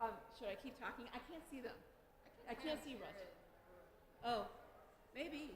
Should I keep talking? I can't see them. I can't see Russ. Oh, maybe.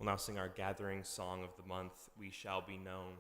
We'll now sing our gathering song of the month, We Shall Be Known.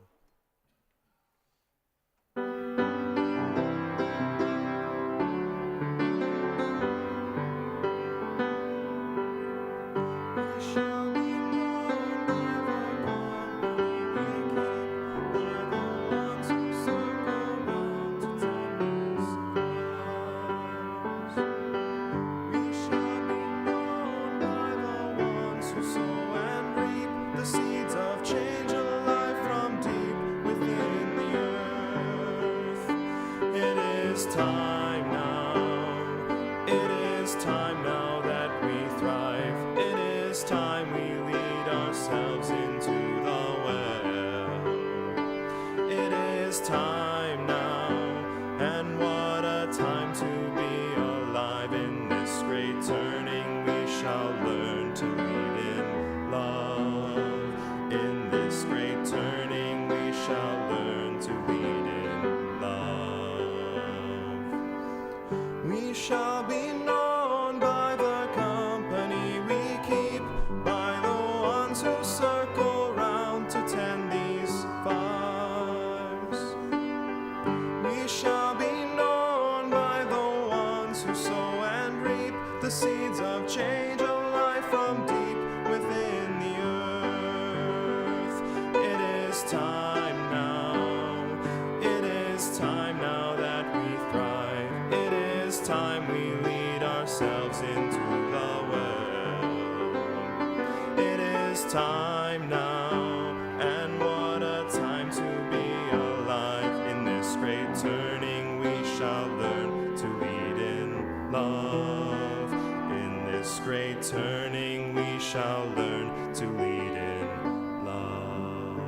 Time now, and what a time to be alive. In this great turning we shall learn to lead in love. In this great turning we shall learn to lead in love.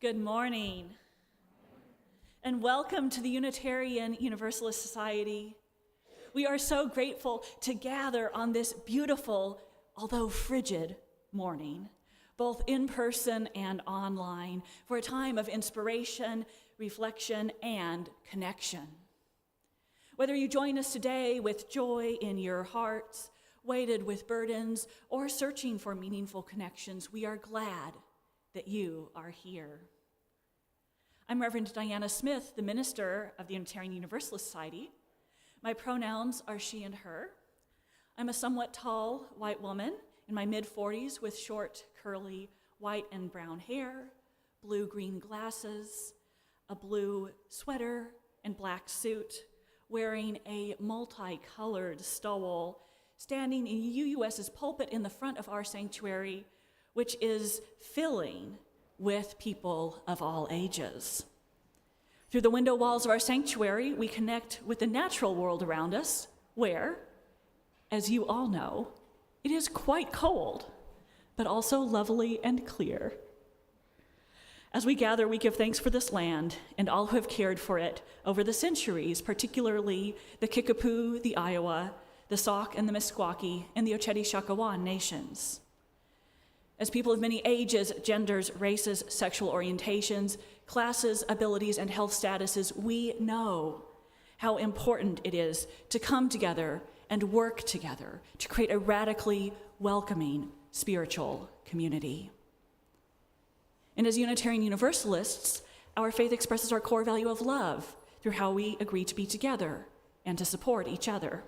Good morning. And welcome to the Unitarian Universalist Society. We are so grateful to gather on this beautiful, although frigid, morning, both in person and online, for a time of inspiration, reflection, and connection. Whether you join us today with joy in your hearts, weighted with burdens, or searching for meaningful connections, we are glad that you are here. I'm Reverend Diana Smith, the minister of the Unitarian Universalist Society. My pronouns are she and her. I'm a somewhat tall white woman in my mid-40s with short, curly, white and brown hair, blue-green glasses, a blue sweater and black suit, wearing a multicolored stole, standing in UUS's pulpit in the front of our sanctuary, which is filling with people of all ages. Through the window walls of our sanctuary, we connect with the natural world around us, where, as you all know, it is quite cold, but also lovely and clear. As we gather, we give thanks for this land and all who have cared for it over the centuries, particularly the Kickapoo, the Iowa, the Sauk and the Meskwaki, and the Oceti-Sakowin nations. As people of many ages, genders, races, sexual orientations, classes, abilities, and health statuses, we know how important it is to come together and work together to create a radically welcoming spiritual community. And as Unitarian Universalists, our faith expresses our core value of love through how we agree to be together and to support each other.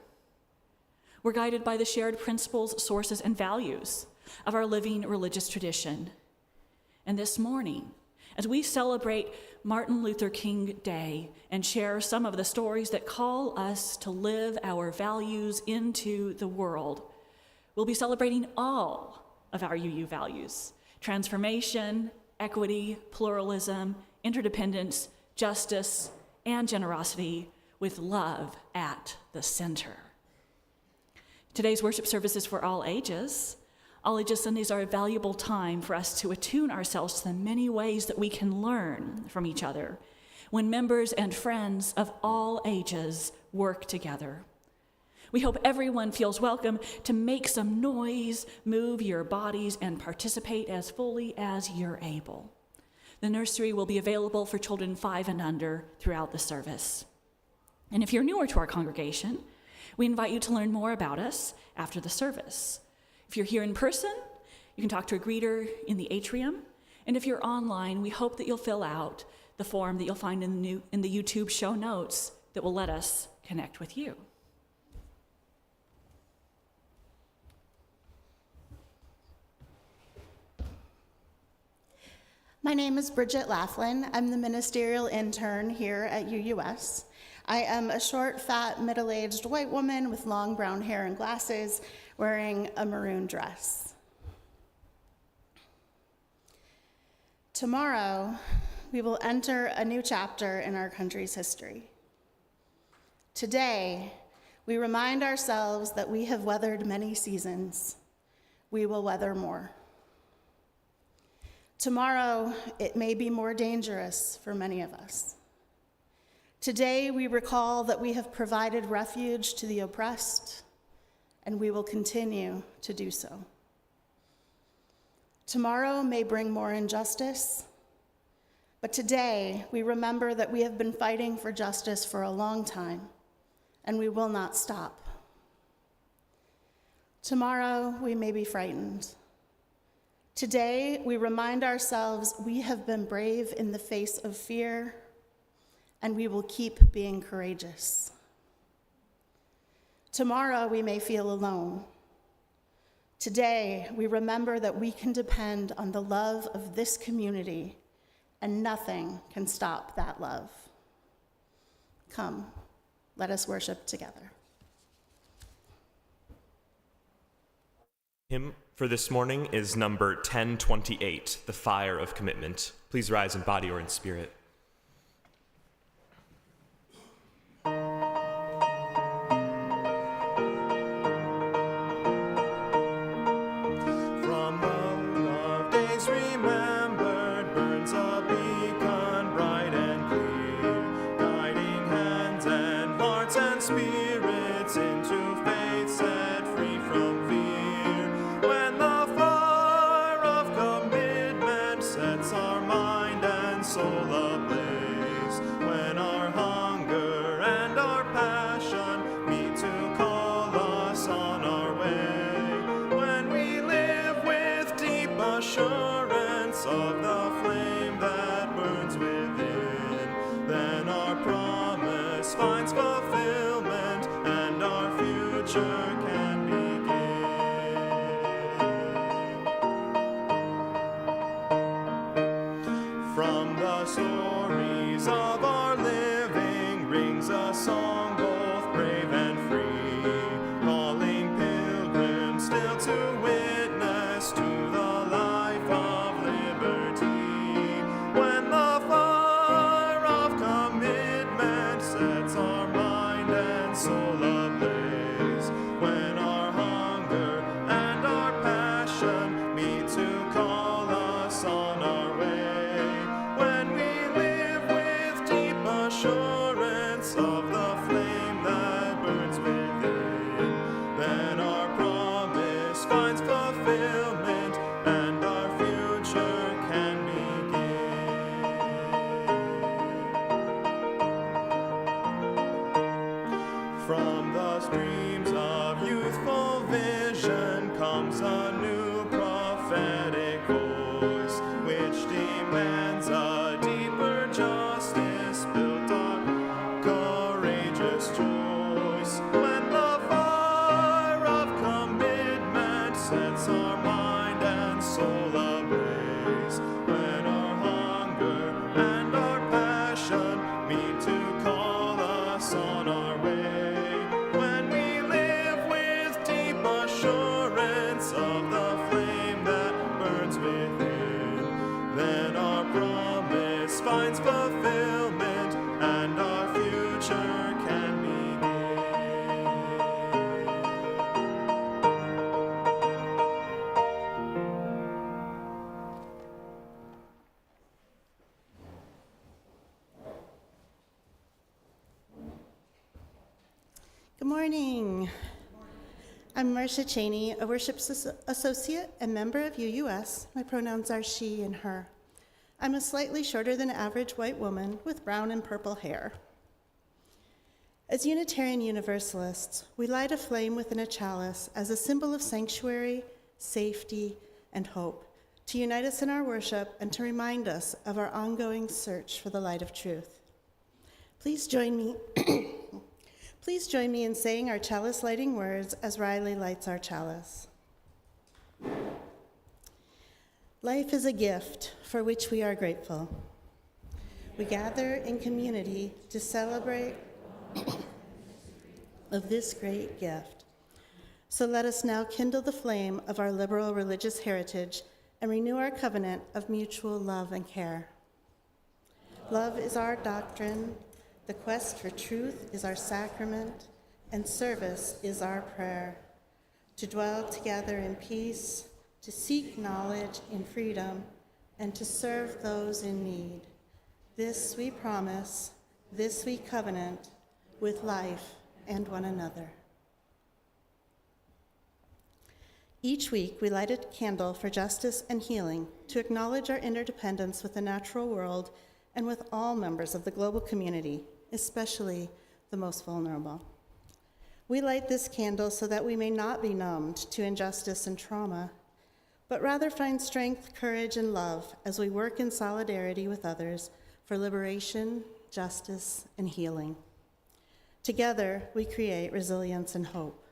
We're guided by the shared principles, sources, and values of our living religious tradition. And this morning, as we celebrate Martin Luther King Day and share some of the stories that call us to live our values into the world, we'll be celebrating all of our UU values: transformation, equity, pluralism, interdependence, justice, and generosity, with love at the center. Today's worship service is for all ages. All Ages Sundays are a valuable time for us to attune ourselves to the many ways that we can learn from each other when members and friends of all ages work together. We hope everyone feels welcome to make some noise, move your bodies, and participate as fully as you're able. The nursery will be available for children 5 and under throughout the service. And if you're newer to our congregation, we invite you to learn more about us after the service. If you're here in person, you can talk to a greeter in the atrium. And if you're online, we hope that you'll fill out the form that you'll find in the YouTube show notes that will let us connect with you. My name is Bridget Laflin. I'm the Ministerial Intern here at UUS. I am a short, fat, middle-aged white woman with long brown hair and glasses, wearing a maroon dress. Tomorrow, we will enter a new chapter in our country's history. Today, we remind ourselves that we have weathered many seasons. We will weather more. Tomorrow, it may be more dangerous for many of us. Today, we recall that we have provided refuge to the oppressed, and we will continue to do so. Tomorrow may bring more injustice, but today, we remember that we have been fighting for justice for a long time, and we will not stop. Tomorrow, we may be frightened. Today, we remind ourselves we have been brave in the face of fear, and we will keep being courageous. Tomorrow, we may feel alone. Today, we remember that we can depend on the love of this community, and nothing can stop that love. Come, let us worship together. Hymn for this morning is number 1028, The Fire of Commitment. Please rise in body or in spirit. From the love days remembered burns a beacon bright and clear, guiding hands and hearts and spirits into faith set free from fear. When the fire of commitment sets our mind and soul ablaze, when our hunger and our passion meet to call us on our way, when we live with deep assurance of the flame that burns within, then our promise finds fulfillment and our future can begin. From the stories of our living rings a song both brave and free, calling pilgrims still to witness to the life of liberty. When the fire of commitment sets our mind and soul ablaze, when our hunger and our passion meet to call us on our way, when we live with deep assurance of the flame that burns within, then our promise finds fulfillment and our future can begin. From the streams of youthful vision comes a new prophetic voice, which demands a deeper justice built on courageous choice. When the fire of commitment sets our mind and soul ablaze, when our hunger and our passion meet to call us on our way, when we live with deep assurance of the flame that burns within, then our promise finds fulfillment and our future can begin. Good morning. I'm Marcia Cheney, a worship associate and member of UUS. My pronouns are she and her. I'm a slightly shorter than average white woman with brown and purple hair. As Unitarian Universalists, we light a flame within a chalice as a symbol of sanctuary, safety, and hope, to unite us in our worship and to remind us of our ongoing search for the light of truth. Please join me in saying our chalice lighting words as Riley lights our chalice. Life is a gift for which we are grateful. We gather in community to celebrate of this great gift. So let us now kindle the flame of our liberal religious heritage and renew our covenant of mutual love and care. Love is our doctrine, the quest for truth is our sacrament, and service is our prayer. To dwell together in peace, to seek knowledge in freedom, and to serve those in need. This we promise, this we covenant, with life and one another. Each week, we light a candle for justice and healing to acknowledge our interdependence with the natural world and with all members of the global community, especially the most vulnerable. We light this candle so that we may not be numbed to injustice and trauma, but rather find strength, courage, and love as we work in solidarity with others for liberation, justice, and healing. Together, we create resilience and hope.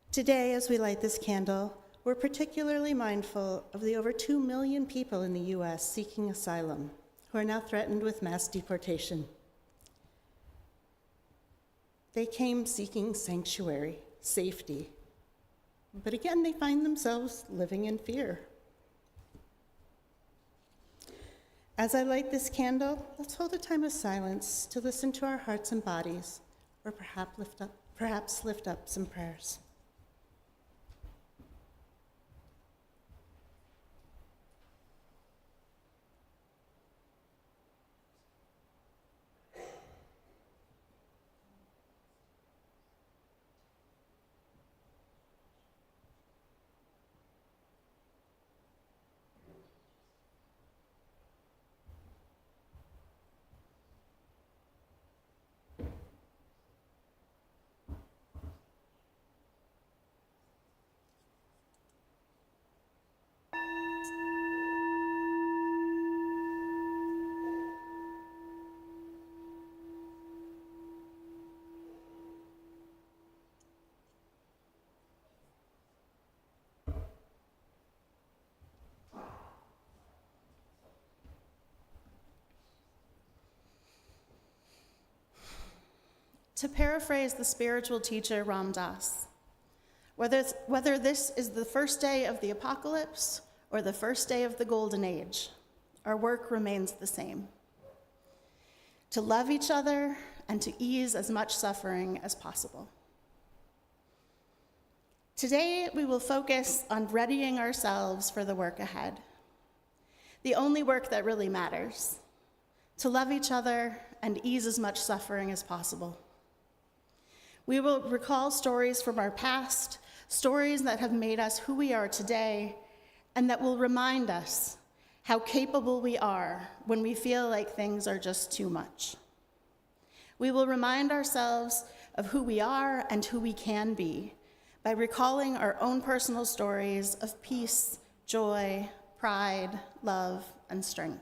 Today, as we light this candle, we're particularly mindful of the over 2 million people in the US seeking asylum, who are now threatened with mass deportation. They came seeking sanctuary, safety, but again, they find themselves living in fear. As I light this candle, let's hold a time of silence to listen to our hearts and bodies, or perhaps lift up some prayers. To paraphrase the spiritual teacher Ram Dass, whether this is the first day of the apocalypse or the first day of the golden age, our work remains the same: to love each other and to ease as much suffering as possible. Today, we will focus on readying ourselves for the work ahead, the only work that really matters: to love each other and ease as much suffering as possible. We will recall stories from our past, stories that have made us who we are today, and that will remind us how capable we are when we feel like things are just too much. We will remind ourselves of who we are and who we can be by recalling our own personal stories of peace, joy, pride, love, and strength.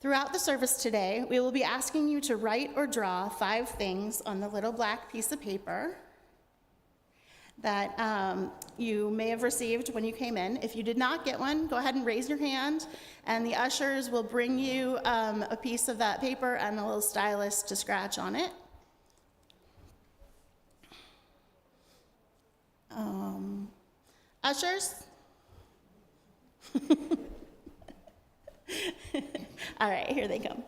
Throughout the service today, we will be asking you to write or draw 5 things on the little black piece of paper that you may have received when you came in. If you did not get one, go ahead and raise your hand, and the ushers will bring you a piece of that paper and a little stylus to scratch on it. Ushers? All right, here they come.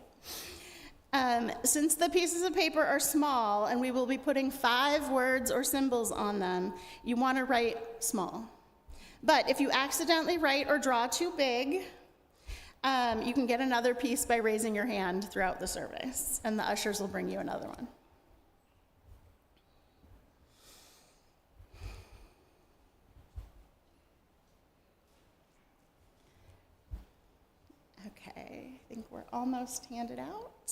Since the pieces of paper are small and we will be putting 5 words or symbols on them, you want to write small. But if you accidentally write or draw too big, you can get another piece by raising your hand throughout the service, and the ushers will bring you another one. Okay, I think we're almost handed out.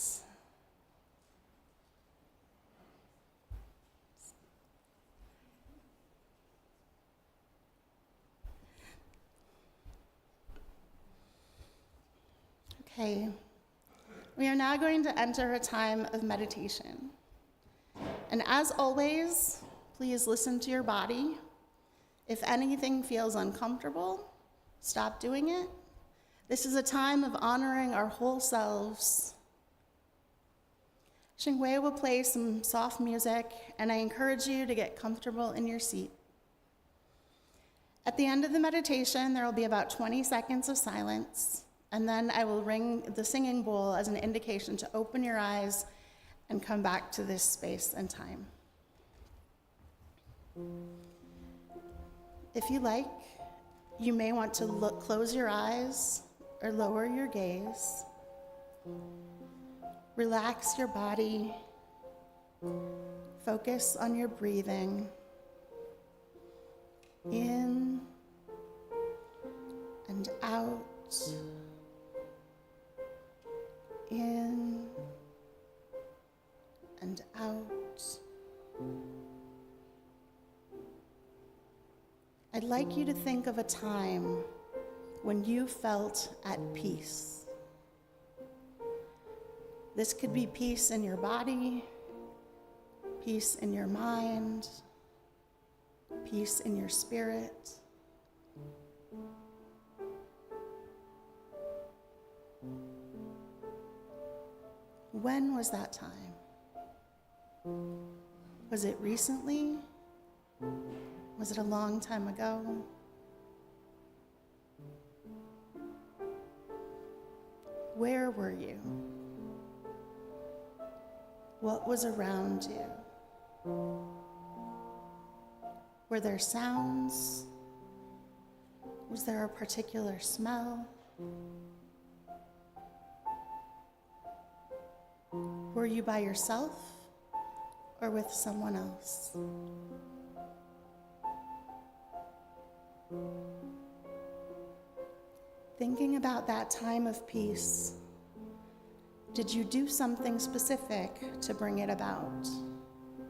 Okay, we are now going to enter a time of meditation. And as always, please listen to your body. If anything feels uncomfortable, stop doing it. This is a time of honoring our whole selves. Xingwei will play some soft music, and I encourage you to get comfortable in your seat. At the end of the meditation, there will be about 20 seconds of silence, and then I will ring the singing bowl as an indication to open your eyes and come back to this space and time. If you like, you may want to close your eyes or lower your gaze. Relax your body. Focus on your breathing. In and out. In and out. I'd like you to think of a time when you felt at peace. This could be peace in your body, peace in your mind, peace in your spirit. When was that time? Was it recently? Was it a long time ago? Where were you? What was around you? Were there sounds? Was there a particular smell? Were you by yourself or with someone else? Thinking about that time of peace, did you do something specific to bring it about,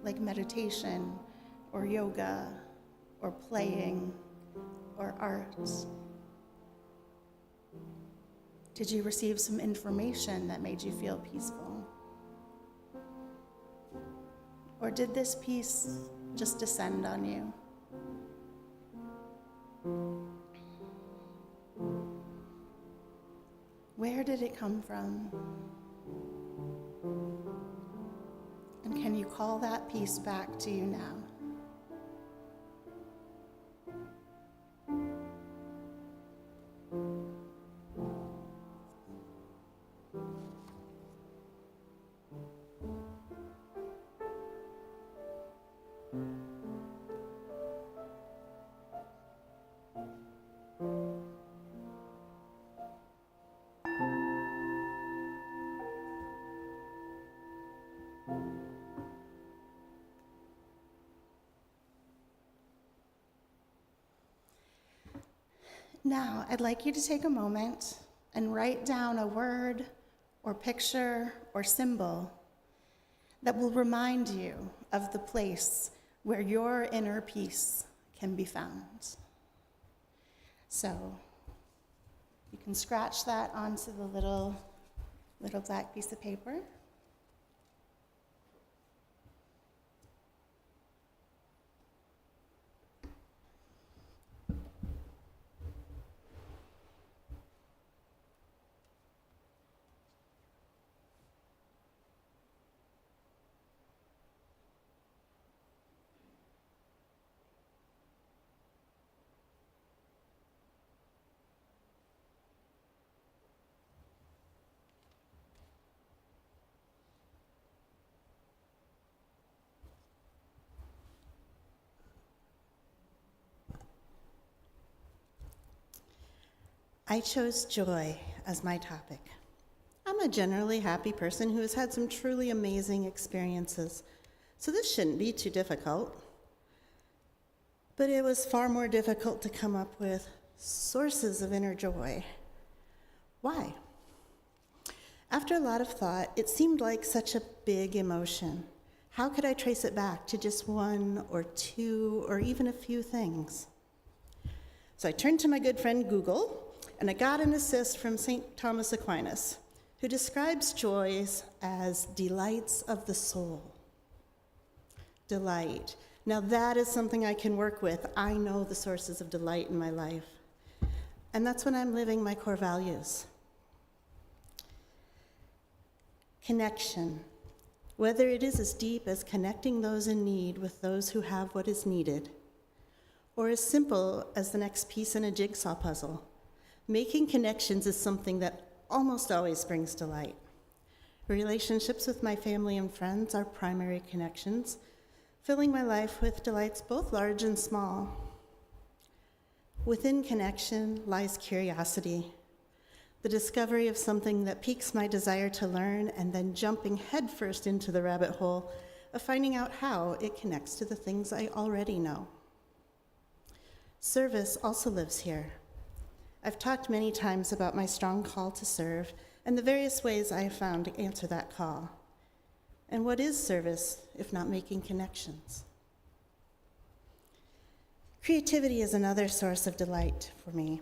like meditation or yoga or playing or art? Did you receive some information that made you feel peaceful? Or did this peace just descend on you? Where did it come from? And can you call that peace back to you now? Now, I'd like you to take a moment and write down a word or picture or symbol that will remind you of the place where your inner peace can be found. So you can scratch that onto the little black piece of paper. I chose joy as my topic. I'm a generally happy person who has had some truly amazing experiences, so this shouldn't be too difficult. But it was far more difficult to come up with sources of inner joy. Why? After a lot of thought, it seemed like such a big emotion. How could I trace it back to just one or two or even a few things? So I turned to my good friend Google And I got an assist from St. Thomas Aquinas, who describes joys as delights of the soul. Delight. Now that is something I can work with. I know the sources of delight in my life. And that's when I'm living my core values. Connection. Whether it is as deep as connecting those in need with those who have what is needed, or as simple as the next piece in a jigsaw puzzle, making connections is something that almost always brings delight. Relationships with my family and friends are primary connections, filling my life with delights both large and small. Within connection lies curiosity, the discovery of something that piques my desire to learn, and then jumping headfirst into the rabbit hole of finding out how it connects to the things I already know. Service also lives here. I've talked many times about my strong call to serve and the various ways I have found to answer that call. And what is service if not making connections? Creativity is another source of delight for me.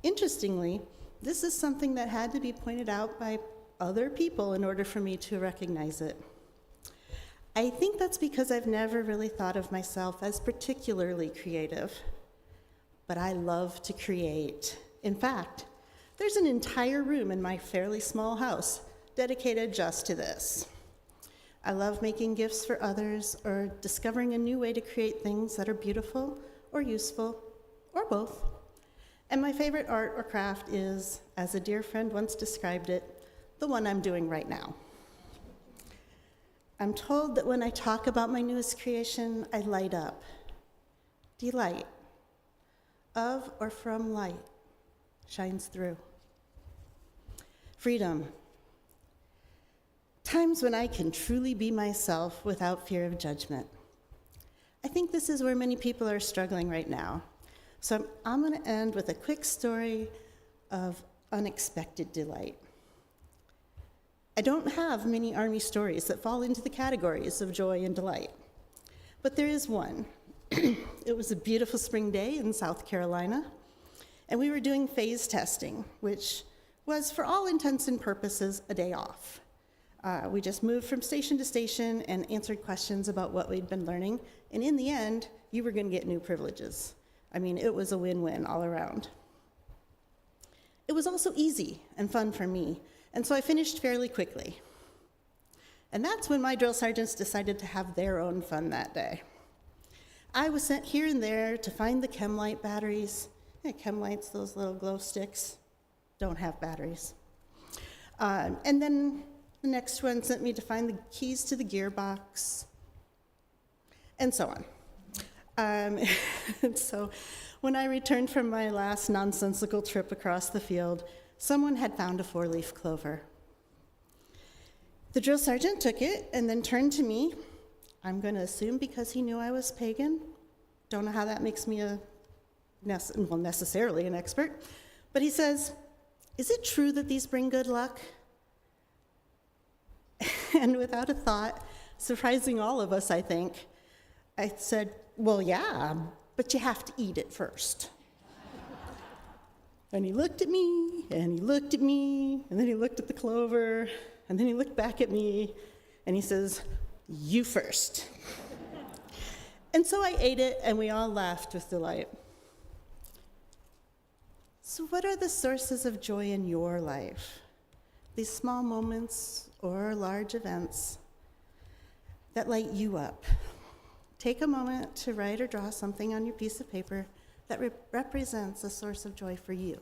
Interestingly, this is something that had to be pointed out by other people in order for me to recognize it. I think that's because I've never really thought of myself as particularly creative, but I love to create. In fact, there's an entire room in my fairly small house dedicated just to this. I love making gifts for others or discovering a new way to create things that are beautiful or useful, or both. And my favorite art or craft is, as a dear friend once described it, the one I'm doing right now. I'm told that when I talk about my newest creation, I light up. Delight of or from light shines through. Freedom. Times when I can truly be myself without fear of judgment. I think this is where many people are struggling right now. So I'm going to end with a quick story of unexpected delight. I don't have many Army stories that fall into the categories of joy and delight, but there is one. It was a beautiful spring day in South Carolina, and we were doing phase testing, which was, for all intents and purposes, a day off. We just moved from station to station and answered questions about what we'd been learning, and in the end, you were going to get new privileges. I mean, it was a win-win all around. It was also easy and fun for me, and so I finished fairly quickly. And that's when my drill sergeants decided to have their own fun that day. I was sent here and there to find the chem light batteries. Chem lights, those little glow sticks, don't have batteries. And then the next one sent me to find the keys to the gearbox, and so on. And so when I returned from my last nonsensical trip across the field, someone had found a 4-leaf clover. The drill sergeant took it and then turned to me. I'm going to assume because he knew I was pagan. Don't know how that makes me necessarily an expert. But he says, "Is it true that these bring good luck?" And without a thought, surprising all of us, I think, I said, "Well, yeah, but you have to eat it first." And he looked at me, and he looked at me, and then he looked at the clover, and then he looked back at me, and he says, "You first." And so I ate it, and we all laughed with delight. So what are the sources of joy in your life? These small moments or large events that light you up. Take a moment to write or draw something on your piece of paper that represents a source of joy for you.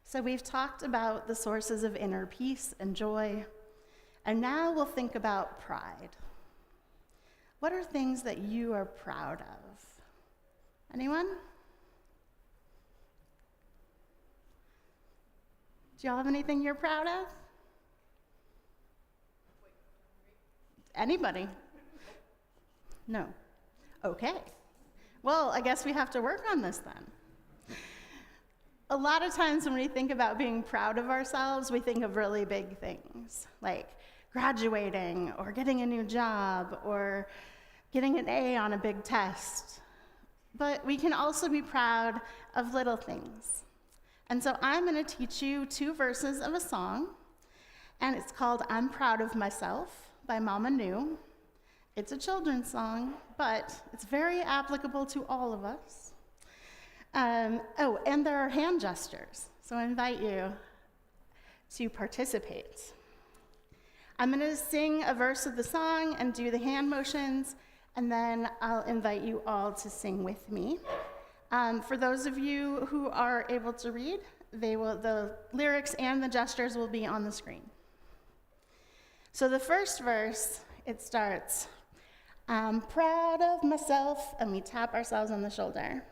So we've talked about the sources of inner peace and joy, and now we'll think about pride. What are things that you are proud of? Anyone? Do y'all have anything you're proud of? Anybody? No. Okay. Well, I guess we have to work on this then. A lot of times when we think about being proud of ourselves, we think of really big things, like graduating or getting a new job or getting an A on a big test. But we can also be proud of little things. And so I'm going to teach you 2 verses of a song, and it's called I'm Proud of Myself by Mama New. It's a children's song, but it's very applicable to all of us. And there are hand gestures, so I invite you to participate. I'm going to sing a verse of the song and do the hand motions, and then I'll invite you all to sing with me. For those of you who are able to read, the lyrics and the gestures will be on the screen. So the first verse, it starts, I'm proud of myself, and we tap ourselves on the shoulder.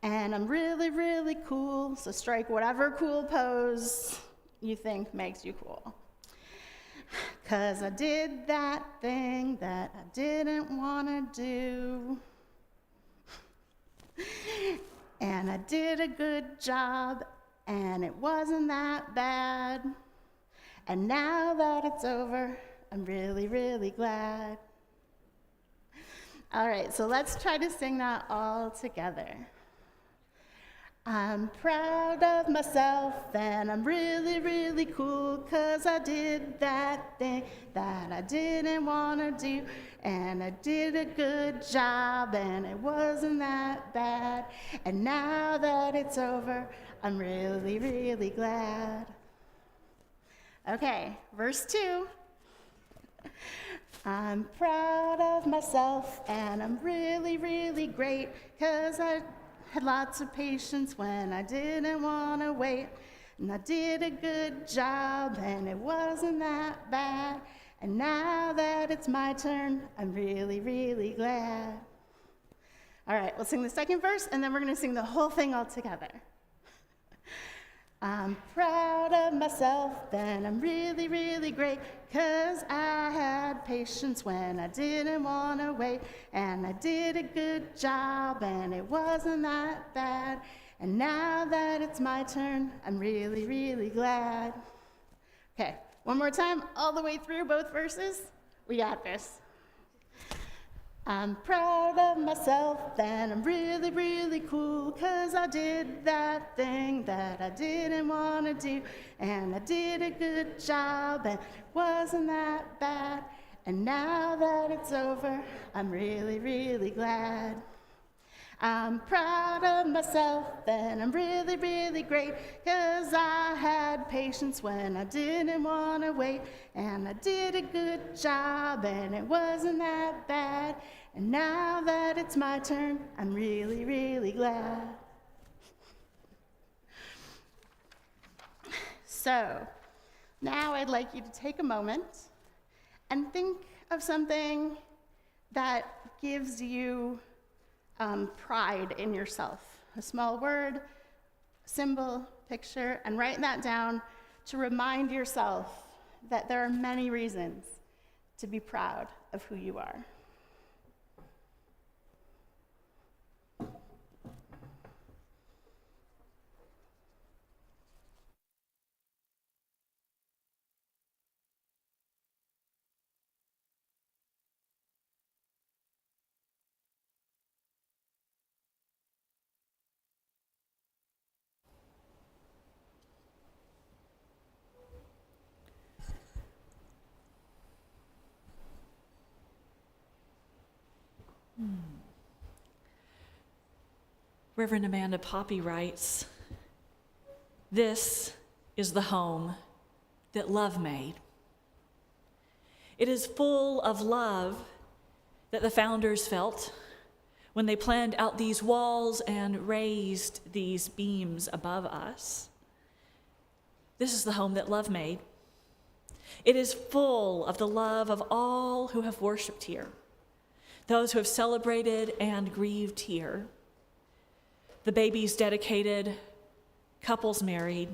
And I'm really, really cool, so strike whatever cool pose you think makes you cool. 'Cause I did that thing that I didn't want to do. And I did a good job, and it wasn't that bad. And now that it's over, I'm really, really glad. All right, so let's try to sing that all together. I'm proud of myself, and I'm really, really cool, 'cause I did that thing that I didn't want to do, and I did a good job, and it wasn't that bad, and now that it's over, I'm really, really glad. Okay, verse 2. I'm proud of myself, and I'm really, really great, 'cause I had lots of patience when I didn't want to wait. And I did a good job, and it wasn't that bad. And now that it's my turn, I'm really, really glad. All right, we'll sing the second verse, and then we're going to sing the whole thing all together. I'm proud of myself, and I'm really, really great, 'cause I had patience when I didn't want to wait, and I did a good job, and it wasn't that bad, and now that it's my turn, I'm really, really glad. Okay, one more time, all the way through both verses. We got this. I'm proud of myself, and I'm really, really cool, 'cause I did that thing that I didn't want to do, and I did a good job, and it wasn't that bad, and now that it's over, I'm really, really glad. I'm proud of myself, and I'm really, really great, 'cause I had patience when I didn't want to wait, and I did a good job, and it wasn't that bad, and now that it's my turn, I'm really, really glad. So, now I'd like you to take a moment and think of something that gives you pride in yourself. A small word, symbol, picture, and write that down to remind yourself that there are many reasons to be proud of who you are. Reverend Amanda Poppy writes, "This is the home that love made. It is full of love that the founders felt when they planned out these walls and raised these beams above us. This is the home that love made. It is full of the love of all who have worshiped here, those who have celebrated and grieved here, the babies dedicated, couples married,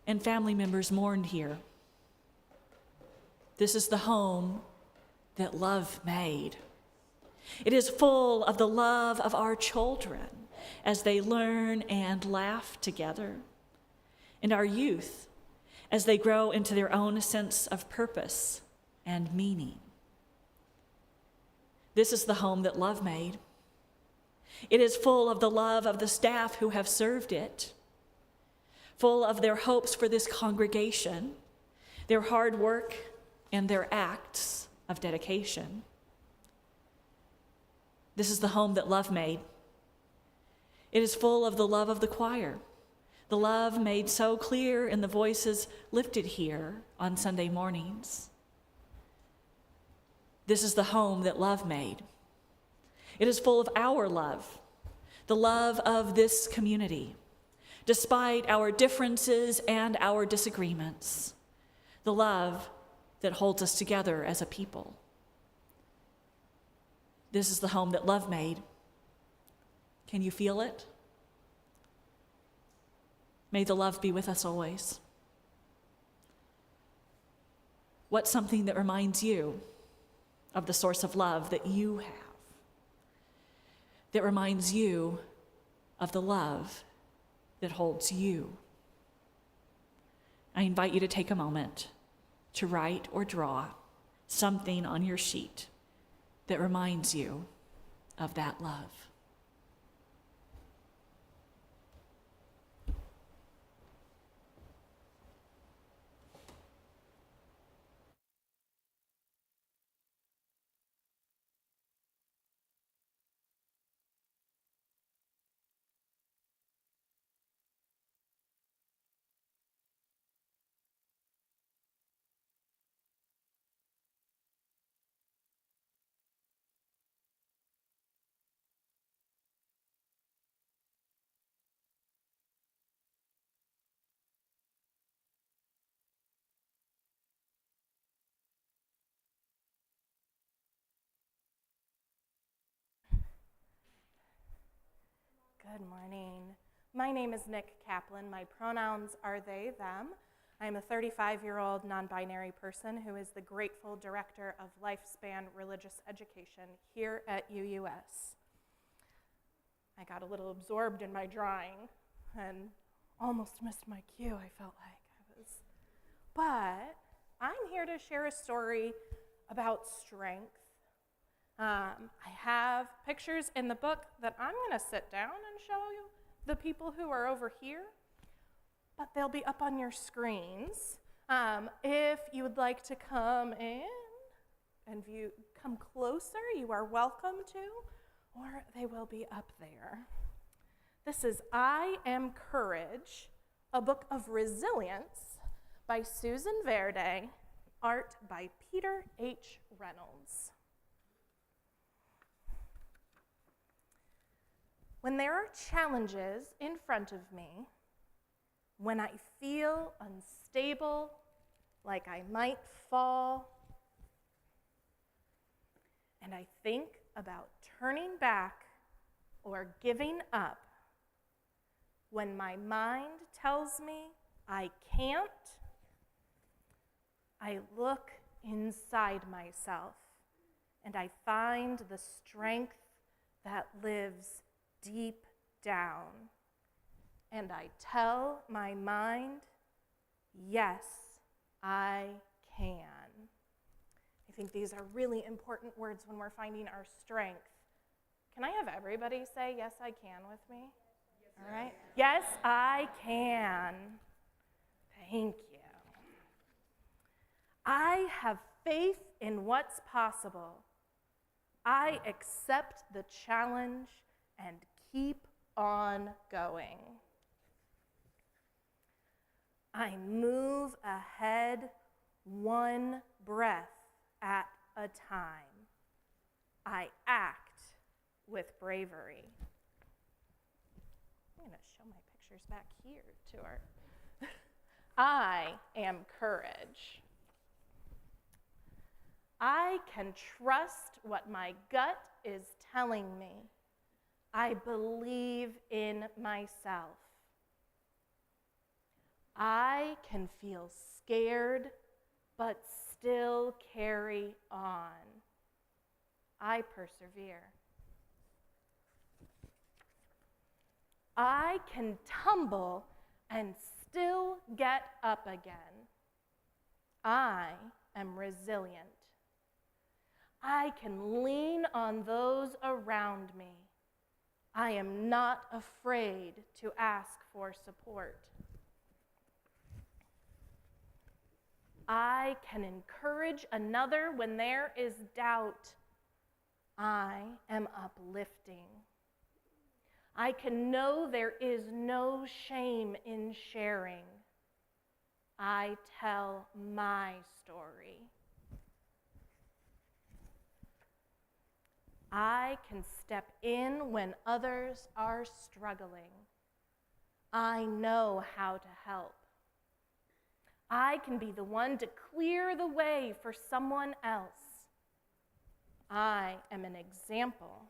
and family members mourned here. This is the home that love made. It is full of the love of our children as they learn and laugh together, and our youth as they grow into their own sense of purpose and meaning. This is the home that love made. It is full of the love of the staff who have served it, full of their hopes for this congregation, their hard work, and their acts of dedication. This is the home that love made. It is full of the love of the choir, the love made so clear in the voices lifted here on Sunday mornings. This is the home that love made. It is full of our love, the love of this community, despite our differences and our disagreements, the love that holds us together as a people. This is the home that love made. Can you feel it? May the love be with us always. What's something that reminds you of the source of love that you have, that reminds you of the love that holds you? I invite you to take a moment to write or draw something on your sheet that reminds you of that love. Good morning. My name is Nick Kaplan. My pronouns are they, them. I'm a 35-year-old non-binary person who is the grateful director of Lifespan Religious Education here at UUS. I got a little absorbed in my drawing and almost missed my cue, I felt like I was. But I'm here to share a story about strength. I have pictures in the book that I'm going to sit down and show you the people who are over here, but they'll be up on your screens. If you would like to come in and come closer, you are welcome to, or they will be up there. This is I Am Courage, a book of resilience by Susan Verde, art by Peter H. Reynolds. When there are challenges in front of me, when I feel unstable, like I might fall, and I think about turning back or giving up, when my mind tells me I can't, I look inside myself and I find the strength that lives deep down, and I tell my mind, yes, I can. I think these are really important words when we're finding our strength. Can I have everybody say, yes, I can with me? Yes, all right. Yes, I can. Thank you. I have faith in what's possible. I accept the challenge and keep on going. I move ahead one breath at a time. I act with bravery. I'm going to show my pictures back here to our. I am courage. I can trust what my gut is telling me. I believe in myself. I can feel scared, but still carry on. I persevere. I can tumble and still get up again. I am resilient. I can lean on those around me. I am not afraid to ask for support. I can encourage another when there is doubt. I am uplifting. I can know there is no shame in sharing. I tell my story. I can step in when others are struggling. I know how to help. I can be the one to clear the way for someone else. I am an example.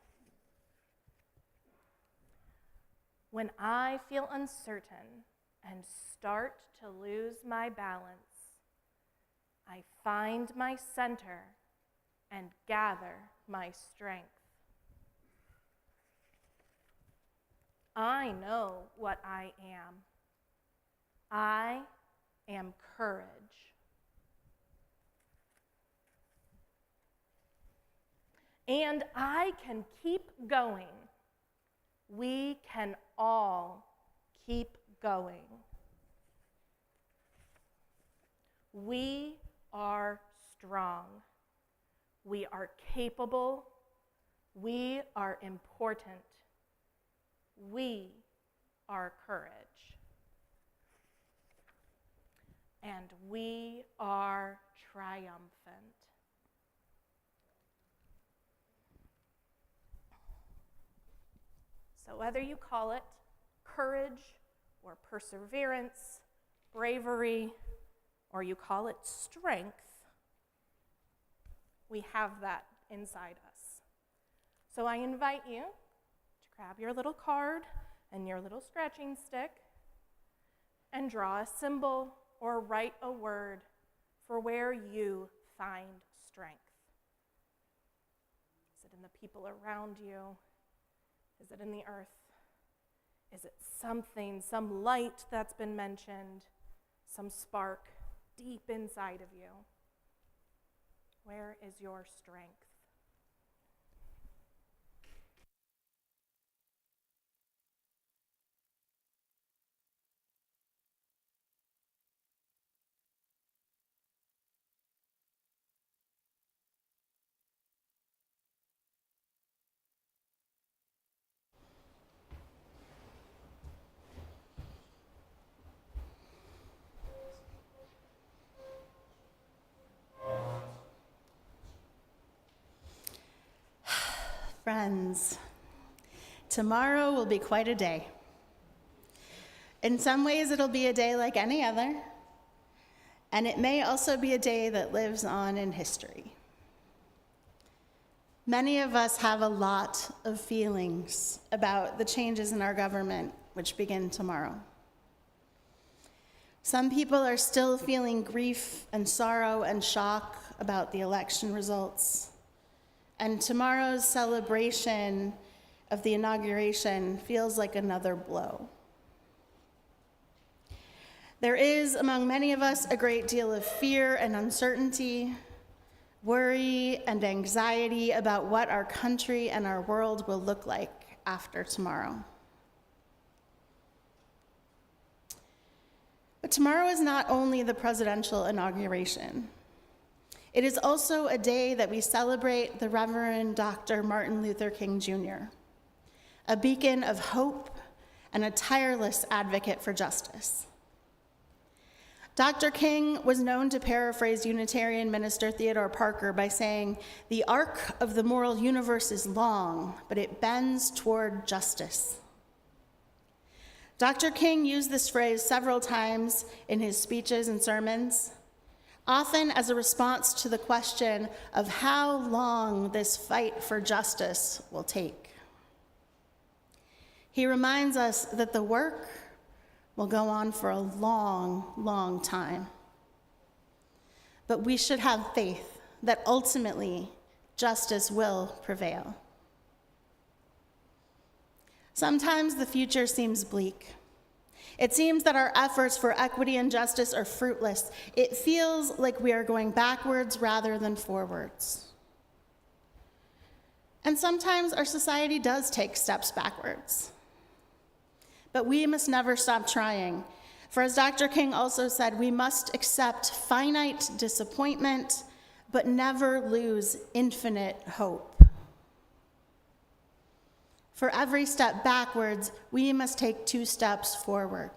When I feel uncertain and start to lose my balance, I find my center and gather my strength. I know what I am. I am courage. And I can keep going. We can all keep going. We are strong. We are capable. We are important. We are courage. And we are triumphant. So whether you call it courage or perseverance, bravery, or you call it strength, we have that inside us. So I invite you to grab your little card and your little scratching stick and draw a symbol or write a word for where you find strength. Is it in the people around you? Is it in the earth? Is it something, some light that's been mentioned, some spark deep inside of you? Where is your strength? Friends, tomorrow will be quite a day. In some ways, it'll be a day like any other, and it may also be a day that lives on in history. Many of us have a lot of feelings about the changes in our government, which begin tomorrow. Some people are still feeling grief and sorrow and shock about the election results. And tomorrow's celebration of the inauguration feels like another blow. There is, among many of us, a great deal of fear and uncertainty, worry and anxiety about what our country and our world will look like after tomorrow. But tomorrow is not only the presidential inauguration. It is also a day that we celebrate the Reverend Dr. Martin Luther King Jr., a beacon of hope and a tireless advocate for justice. Dr. King was known to paraphrase Unitarian minister Theodore Parker by saying, "The arc of the moral universe is long, but it bends toward justice." Dr. King used this phrase several times in his speeches and sermons, often as a response to the question of how long this fight for justice will take. He reminds us that the work will go on for a long, long time. But we should have faith that ultimately justice will prevail. Sometimes the future seems bleak. It seems that our efforts for equity and justice are fruitless. It feels like we are going backwards rather than forwards. And sometimes our society does take steps backwards. But we must never stop trying. For as Dr. King also said, we must accept finite disappointment, but never lose infinite hope. For every step backwards, we must take 2 steps forward.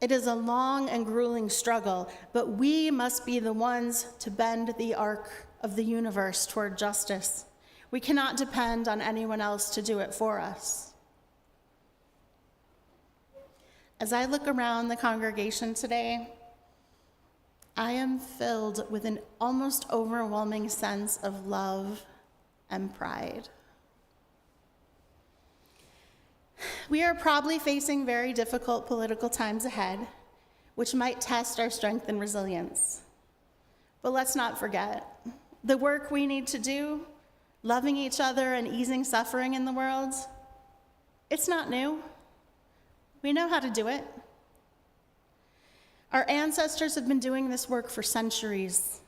It is a long and grueling struggle, but we must be the ones to bend the arc of the universe toward justice. We cannot depend on anyone else to do it for us. As I look around the congregation today, I am filled with an almost overwhelming sense of love and pride. We are probably facing very difficult political times ahead, which might test our strength and resilience. But let's not forget, the work we need to do, loving each other and easing suffering in the world, it's not new. We know how to do it. Our ancestors have been doing this work for centuries.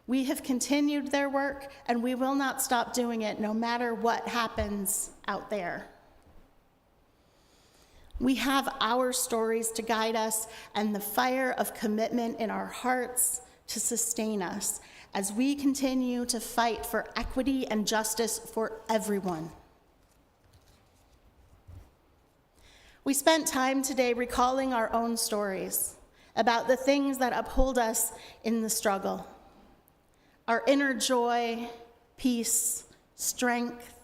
We have continued their work, and we will not stop doing it no matter what happens out there. We have our stories to guide us and the fire of commitment in our hearts to sustain us as we continue to fight for equity and justice for everyone. We spent time today recalling our own stories about the things that uphold us in the struggle. Our inner joy, peace, strength,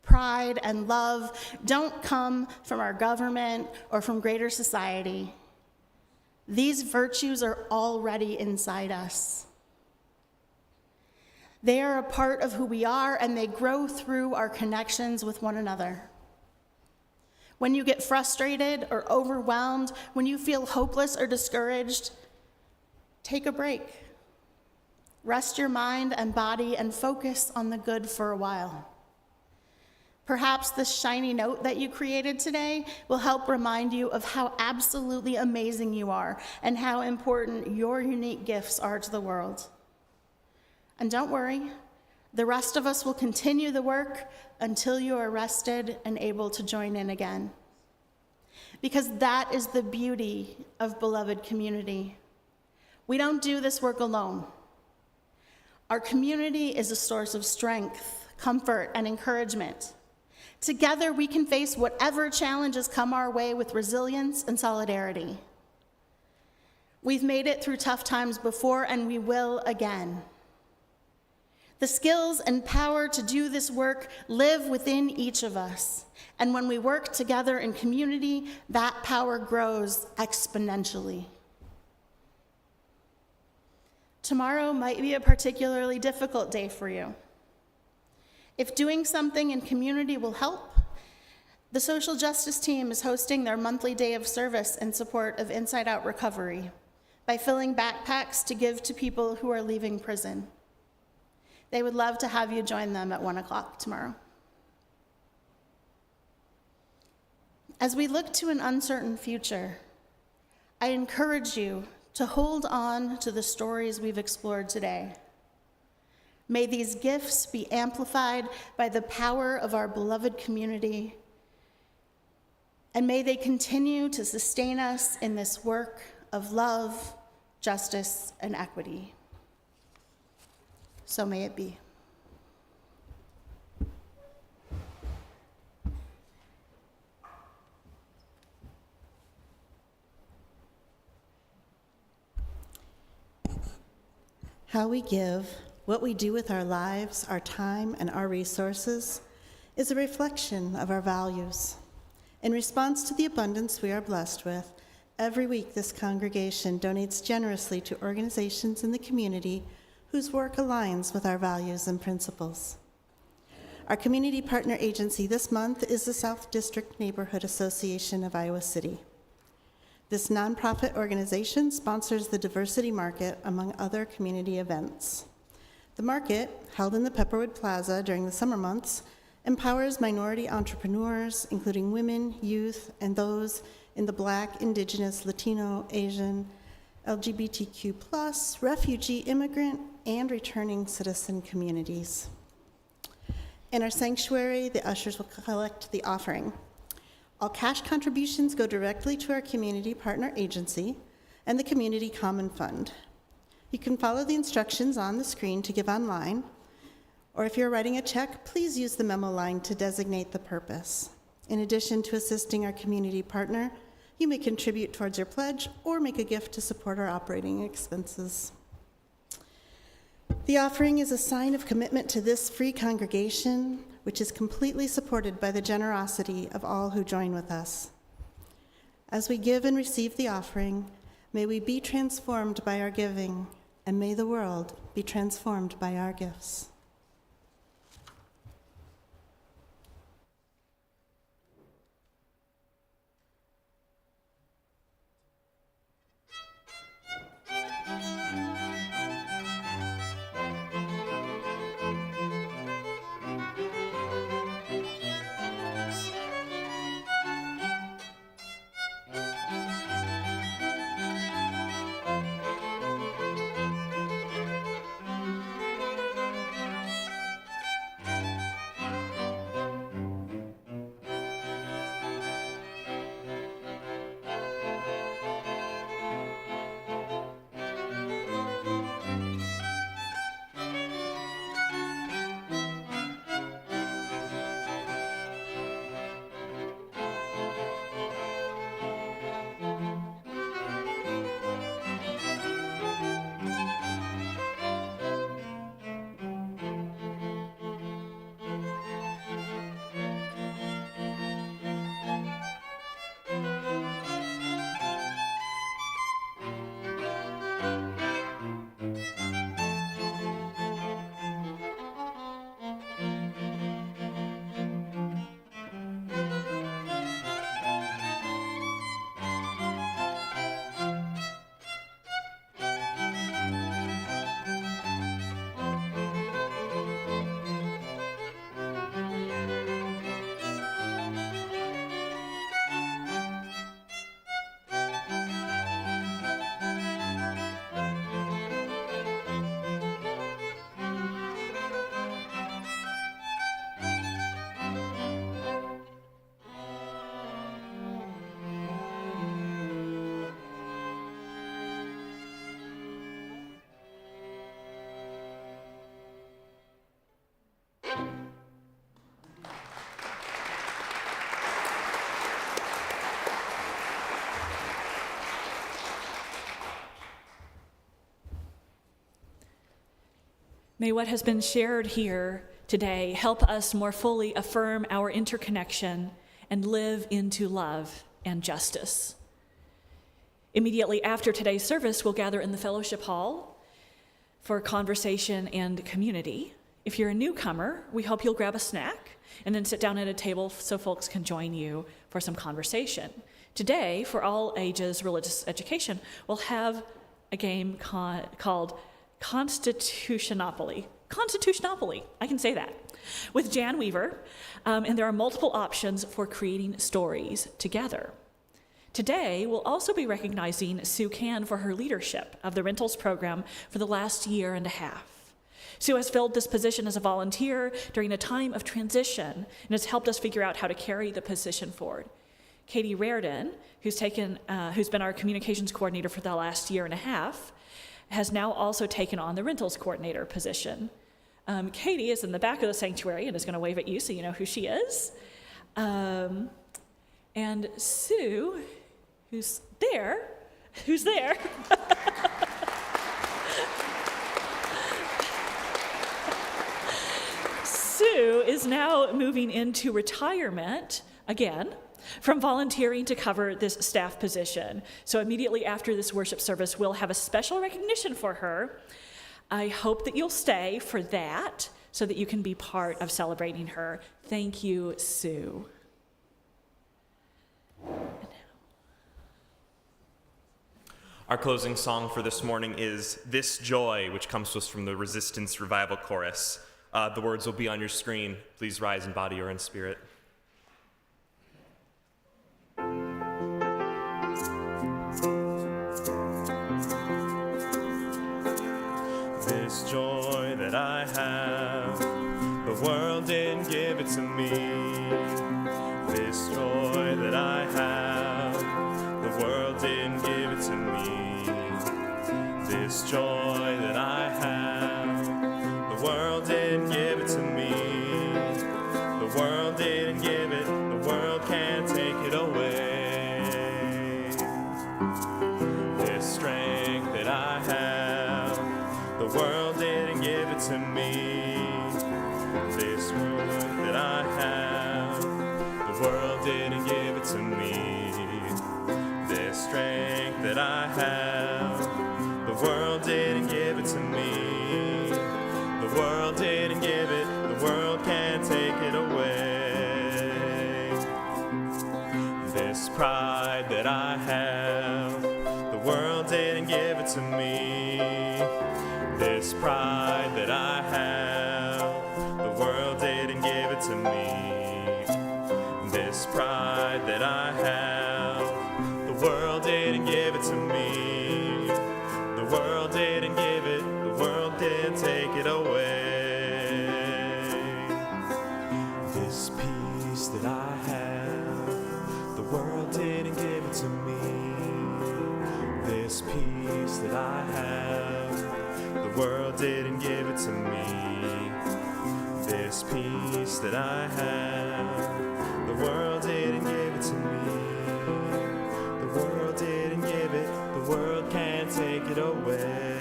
pride, and love don't come from our government or from greater society. These virtues are already inside us. They are a part of who we are, and they grow through our connections with one another. When you get frustrated or overwhelmed, when you feel hopeless or discouraged, take a break. Rest your mind and body and focus on the good for a while. Perhaps this shiny note that you created today will help remind you of how absolutely amazing you are and how important your unique gifts are to the world. And don't worry, the rest of us will continue the work until you are rested and able to join in again. Because that is the beauty of beloved community. We don't do this work alone. Our community is a source of strength, comfort, and encouragement. Together, we can face whatever challenges come our way with resilience and solidarity. We've made it through tough times before, and we will again. The skills and power to do this work live within each of us. And when we work together in community, that power grows exponentially. Tomorrow might be a particularly difficult day for you. If doing something in community will help, the social justice team is hosting their monthly day of service in support of Inside Out Recovery by filling backpacks to give to people who are leaving prison. They would love to have you join them at 1 o'clock tomorrow. As we look to an uncertain future, I encourage you to hold on to the stories we've explored today. May these gifts be amplified by the power of our beloved community, and may they continue to sustain us in this work of love, justice, and equity. So may it be. How we give, what we do with our lives, our time, and our resources is a reflection of our values. In response to the abundance we are blessed with, every week this congregation donates generously to organizations in the community whose work aligns with our values and principles. Our community partner agency this month is the South District Neighborhood Association of Iowa City. This nonprofit organization sponsors the Diversity Market, among other community events. The market, held in the Pepperwood Plaza during the summer months, empowers minority entrepreneurs, including women, youth, and those in the Black, Indigenous, Latino, Asian, LGBTQ+, refugee, immigrant, and returning citizen communities. In our sanctuary, the ushers will collect the offering. All cash contributions go directly to our community partner agency and the Community Common Fund. You can follow the instructions on the screen to give online, or if you're writing a check, please use the memo line to designate the purpose. In addition to assisting our community partner, you may contribute towards your pledge or make a gift to support our operating expenses. The offering is a sign of commitment to this free congregation, which is completely supported by the generosity of all who join with us. As we give and receive the offering, may we be transformed by our giving, and may the world be transformed by our gifts. May what has been shared here today help us more fully affirm our interconnection and live into love and justice. Immediately after today's service, we'll gather in the fellowship hall for conversation and community. If you're a newcomer, we hope you'll grab a snack and then sit down at a table so folks can join you for some conversation. Today, for all ages religious education, we'll have a game called Constitutionopoly, I can say that, with Jan Weaver, and there are multiple options for creating stories together. Today, we'll also be recognizing Sue Can for her leadership of the rentals program for the last year and a half. Sue has filled this position as a volunteer during a time of transition and has helped us figure out how to carry the position forward. Katie Reardon, who's been our communications coordinator for the last year and a half, has now also taken on the rentals coordinator position. Katie is in the back of the sanctuary and is going to wave at you so you know who she is. And Sue, who's there? Sue is now moving into retirement again, from volunteering to cover this staff position. So immediately after this worship service, we'll have a special recognition for her. I hope that you'll stay for that so that you can be part of celebrating her. Thank you, Sue. Our closing song for this morning is This Joy, which comes to us from the Resistance Revival Chorus. The words will be on your screen. Please rise in body or in spirit. This joy that I have, the world didn't give it to me. This joy that I have, the world didn't give it to me. This joy that I have, the world didn't give it to me. The world didn't give it, the world can't take it away. This strength that I have, the world didn't give it to me. This strength that I have, the world didn't give it to me. This strength that I have, the world didn't give it to me. The world didn't give it, the world can't take it away. This pride that I have, the world didn't give it to me. This pride that I have, the world didn't give it to me. This pride that I have, the world didn't give it to me. The world didn't give it, the world didn't take it away. This peace that I have, the world didn't give it to me. This peace that I have, the world didn't give it to me. This peace that I have, the world didn't give it to me. The world didn't give it, the world can't take it away.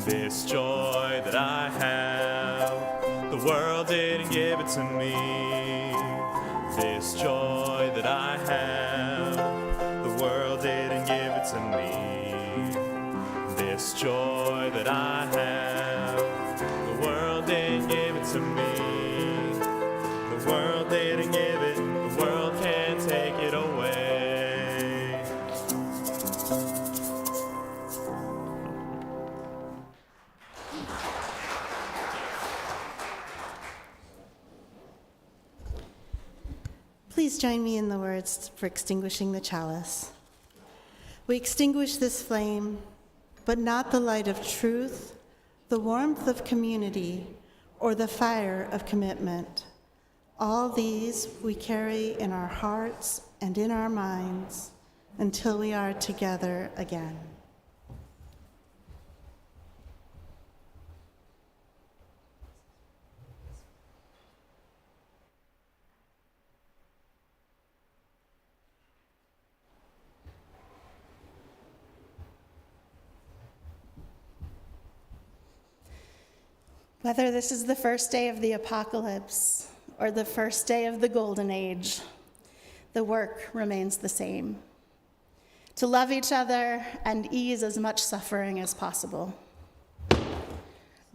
This joy that I have, the world didn't give it to me. This joy that I have, the world didn't give it to me. This joy that I have, the world didn't give it to me. The world didn't give it, the world can't take it away. Please join me in the words for extinguishing the chalice. We extinguish this flame, but not the light of truth, the warmth of community, or the fire of commitment. All these we carry in our hearts and in our minds until we are together again. Whether this is the first day of the apocalypse or the first day of the golden age, the work remains the same: to love each other and ease as much suffering as possible.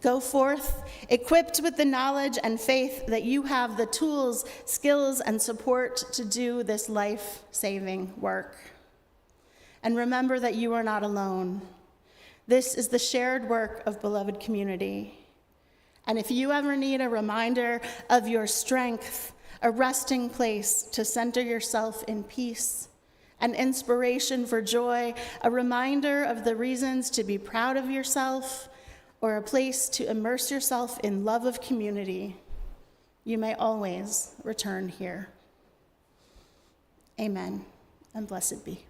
Go forth, equipped with the knowledge and faith that you have the tools, skills, and support to do this life-saving work. And remember that you are not alone. This is the shared work of beloved community. And if you ever need a reminder of your strength, a resting place to center yourself in peace, an inspiration for joy, a reminder of the reasons to be proud of yourself, or a place to immerse yourself in love of community, you may always return here. Amen, and blessed be.